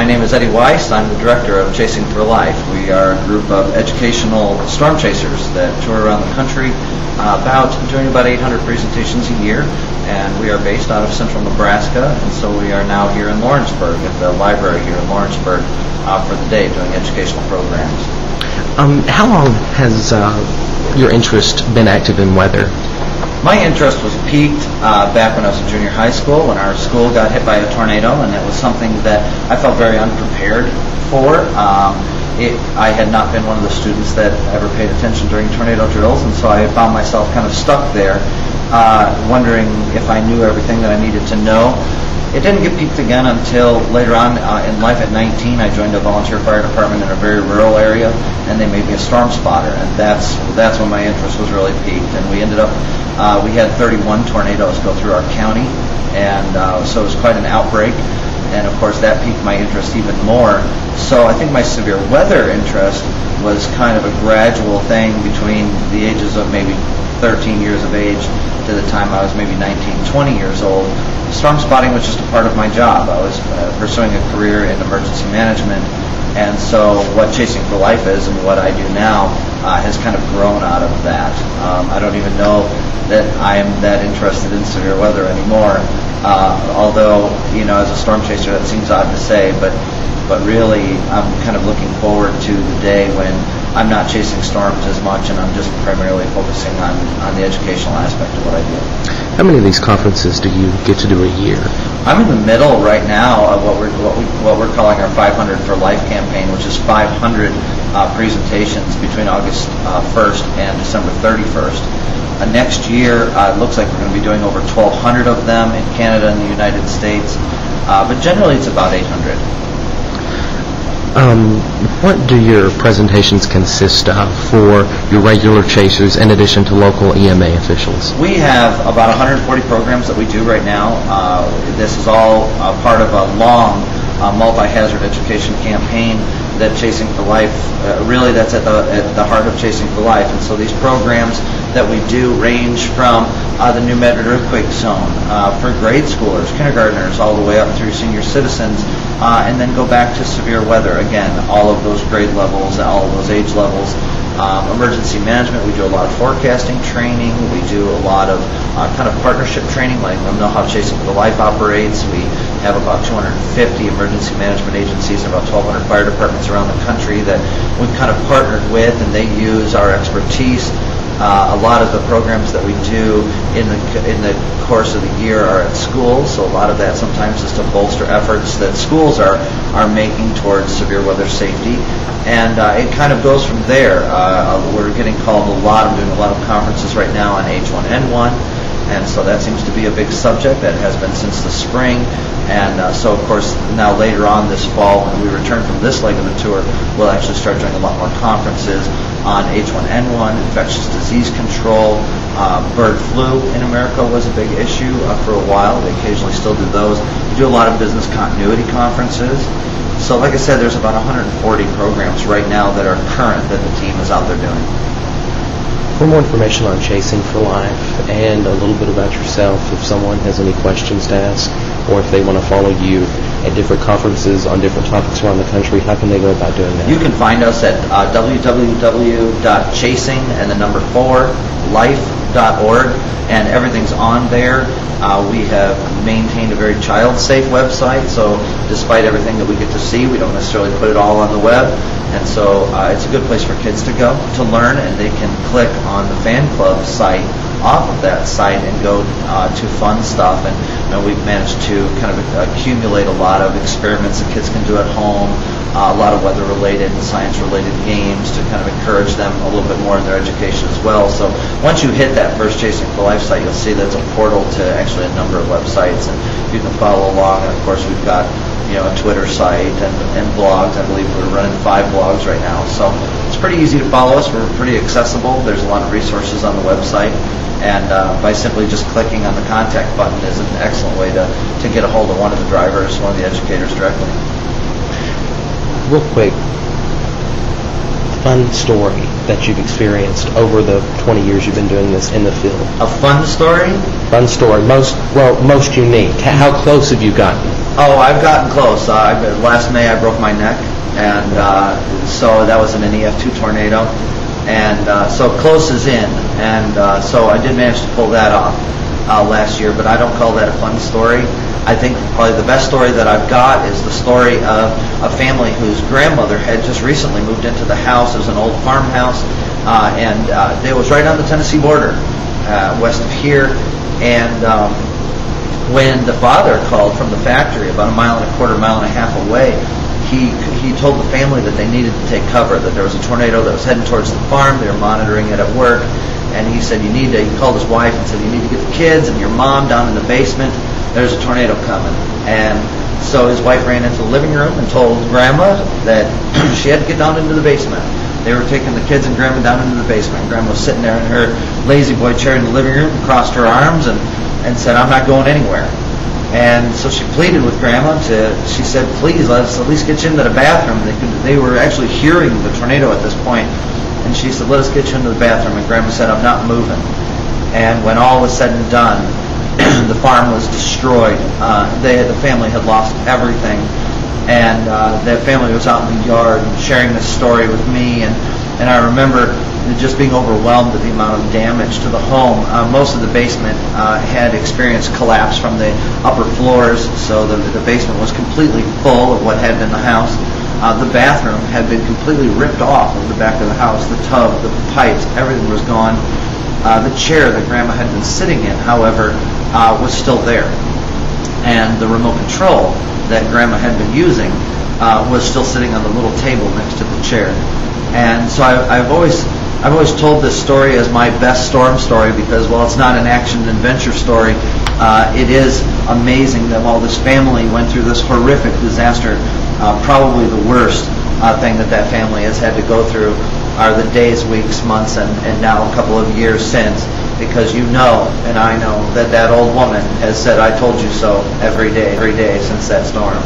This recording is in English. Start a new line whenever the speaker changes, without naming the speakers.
name is Eddy Weiss. I'm the director of Chasing for Life. We are a group of educational storm chasers that tour around the country, doing about 800 presentations a year, and we are based out of central Nebraska, and so we are now here in Lawrenceburg at the library here in Lawrenceburg for the day doing educational programs.
How long has your interest been active in weather?
My interest was piqued back when I was in junior high school, when our school got hit by a tornado, and it was something that I felt very unprepared for. I had not been one of the students that ever paid attention during tornado drills, and so I found myself kind of stuck there, wondering if I knew everything that I needed to know. It didn't get piqued again until later on in life. At 19, I joined a volunteer fire department in a very rural area, and they made me a storm spotter, and that's when my interest was really piqued. And we ended up, we had 31 tornadoes go through our county, and so it was quite an outbreak, and of course that piqued my interest even more. So I think my severe weather interest was kind of a gradual thing between the ages of maybe 13 years of age to the time I was maybe 19, 20 years old. Storm spotting was just a part of my job. I was pursuing a career in emergency management, and so what Chasing for Life is and what I do now has kind of grown out of that. I don't even know that I am that interested in severe weather anymore, although, you know, as a storm chaser that seems odd to say, but really I'm kind of looking forward to the day when I'm not chasing storms as much, and I'm just primarily focusing on the educational aspect of what I do.
How many of these conferences do you get to do a year?
I'm in the middle right now of what we're calling our 500 for Life campaign, which is 500 presentations between August 1st and December 31st. Next year, it looks like we're going to be doing over 1,200 of them in Canada and the United States, but generally it's about 800.
What do your presentations consist of for your regular chasers in addition to local EMA officials?
We have about 140 programs that we do right now. This is all part of a long multi-hazard education campaign that Chasing for Life, really that's at the heart of Chasing for Life. And so these programs that we do range from the New Medford earthquake zone for grade schoolers, kindergartners, all the way up through senior citizens, and then go back to severe weather. Again, all of those grade levels, all of those age levels. Emergency management, we do a lot of forecasting training. We do a lot of kind of partnership training, letting them know how Chasing for Life operates. We have about 250 emergency management agencies and about 1,200 fire departments around the country that we've kind of partnered with, and they use our expertise. A lot of the programs that we do in the course of the year are at schools, so a lot of that sometimes is to bolster efforts that schools are making towards severe weather safety, and it kind of goes from there. We're getting called a lot. I'm doing a lot of conferences right now on H1N1, and so that seems to be a big subject that has been since the spring. And so, of course, now later on this fall, when we return from this leg of the tour, we'll actually start doing a lot more conferences on H1N1, infectious disease control. Bird flu in America was a big issue for a while. We occasionally still do those. We do a lot of business continuity conferences. So, like I said, there's about 140 programs right now that are current that the team is out there doing.
For more information on Chasing for Life and a little bit about yourself, if someone has any questions to ask, or if they want to follow you at different conferences on different topics around the country, how can they go about doing that?
You can find us at www.chasing4life.org, and everything's on there. We have maintained a very child-safe website, so despite everything that we get to see, we don't necessarily put it all on the web. And so it's a good place for kids to go to learn, and they can click on the fan club site off of that site and go to fun stuff. And we've managed to kind of accumulate a lot of experiments that kids can do at home, a lot of weather-related and science-related games to kind of encourage them a little bit more in their education as well. So once you hit that first Chasing for Life site, you'll see that's a portal to actually a number of websites, and you can follow along. And of course, we've got a Twitter site and blogs. I believe we're running 5 blogs right now. So it's pretty easy to follow us. We're pretty accessible. There's a lot of resources on the website. And by simply just clicking on the contact button is an excellent way to get a hold of one of the drivers, one of the educators directly.
Real quick, fun story that you've experienced over the 20 years you've been doing this in the field?
A fun story?
Fun story, most unique. How close have you gotten?
Oh, I've gotten close. Last May I broke my neck, and so that was in an EF2 tornado, and so close is in, and so I did manage to pull that off last year, but I don't call that a fun story. I think probably the best story that I've got is the story of a family whose grandmother had just recently moved into the house. It was an old farmhouse, and it was right on the Tennessee border, west of here, and when the father called from the factory about a mile and a quarter, mile and a half away, he told the family that they needed to take cover, that there was a tornado that was heading towards the farm. They were monitoring it at work, and he said, he called his wife and said, you need to get the kids and your mom down in the basement. There's a tornado coming. And so his wife ran into the living room and told Grandma that she had to get down into the basement. They were taking the kids and Grandma down into the basement. Grandma was sitting there in her lazy boy chair in the living room, crossed her arms, and said, I'm not going anywhere. And so she pleaded with Grandma she said, please, let us at least get you into the bathroom. They were actually hearing the tornado at this point. And she said, let us get you into the bathroom. And Grandma said, I'm not moving. And when all was said and done, the farm was destroyed. The family had lost everything. And the family was out in the yard and sharing this story with me. And I remember just being overwhelmed at the amount of damage to the home. Most of the basement had experienced collapse from the upper floors, so the basement was completely full of what had been the house. The bathroom had been completely ripped off of the back of the house. The tub, the pipes, everything was gone. The chair that Grandma had been sitting in, however, was still there. And the remote control that Grandma had been using was still sitting on the little table next to the chair. And so I've always told this story as my best storm story because, while it's not an action adventure story, it is amazing that while this family went through this horrific disaster, probably the worst thing that family has had to go through are the days, weeks, months, and now a couple of years since, because you know, and I know, that old woman has said, I told you so every day since that storm.